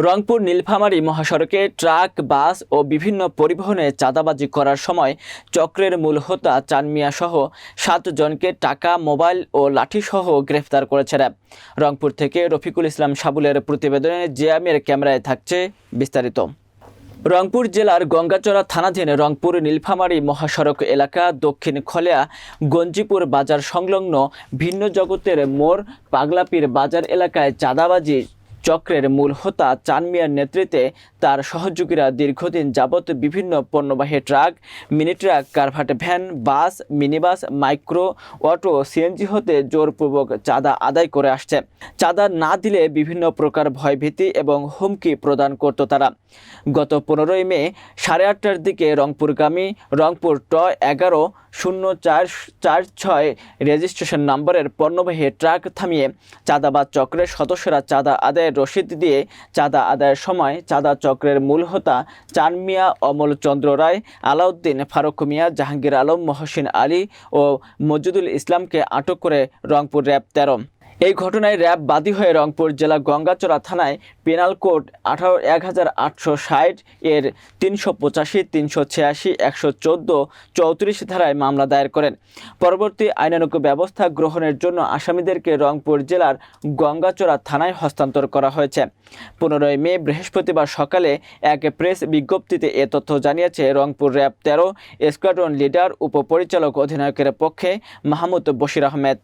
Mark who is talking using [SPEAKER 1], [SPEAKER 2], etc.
[SPEAKER 1] রংপুর নীলফামারী মহাসড়কে ট্রাক, বাস ও বিভিন্ন পরিবহনে চাঁদাবাজি করার সময় চক্রের মূল হোতা চান মিয়া সহ 7 জনকে টাকা, মোবাইল ও লাঠিসহ গ্রেফতার করেছে র্যাব। রংপুর থেকে রফিকুল ইসলাম সাবুলের প্রতিবেদনে জিয়ামের ক্যামেরায় থাকছে বিস্তারিত। রংপুর জেলার গঙ্গাচড়া থানাধীন রংপুর নীলফামারী মহাসড়ক এলাকা দক্ষিণ খলেয়া গঞ্জিপুর বাজার সংলগ্ন ভিন্ন জগতের মোড় পাগলাপীর বাজার এলাকায় চাঁদাবাজি চক্রের মূল হোতা চান মিয়ার নেতৃত্বে তার সহযোগীরা দীর্ঘদিন যাবৎ বিভিন্ন পণ্যবাহী ট্রাক, মিনি ট্রাক, কারভাট ভ্যান, বাস, মিনিবাস, মাইক্রো অটো, সিএনজি হতে জোরপূর্বক চাঁদা আদায় করে আসছে। চাঁদা না দিলে বিভিন্ন প্রকার ভয়ভীতি এবং হুমকি প্রদান করত তারা। গত 15 মে 8:30টার দিকে রংপুরগামী রংপুর ট110446 রেজিস্ট্রেশন নম্বরের পণ্যবাহী ট্রাক থামিয়ে চাঁদাবাজ চক্রের সদস্যরা চাঁদা আদায়ের রসিদ দিয়ে চাঁদা আদায়ের সময় চাঁদা চক্রের মূল হোতা চান মিয়া, অমল চন্দ্র রায়, আলাউদ্দিন, ফারুক মিয়া, জাহাঙ্গীর আলম, মহসিন আলী ও মজিদুল ইসলামকে আটক করে রংপুর র্যাব 13। এই ঘটনায় র্যাব বাদী হয়ে রংপুর জেলা গঙ্গাচড়া থানায় পেনাল কোড 18,860 এর 385, 386, 114, 34 ধারায় মামলা দায়ের করেন। পরবর্তী আইনানুগ ব্যবস্থা গ্রহণের জন্য আসামিদেরকে রংপুর জেলার গঙ্গাচড়া থানায় হস্তান্তর করা হয়েছে। 15 মে বৃহস্পতিবার সকালে এক প্রেস বিজ্ঞপ্তিতে এ তথ্য জানিয়েছে রংপুর র্যাব 13 স্কোয়াড্রন লিডার উপপরিচালক অধিনায়কের পক্ষে মাহমুদ বশির আহমেদ।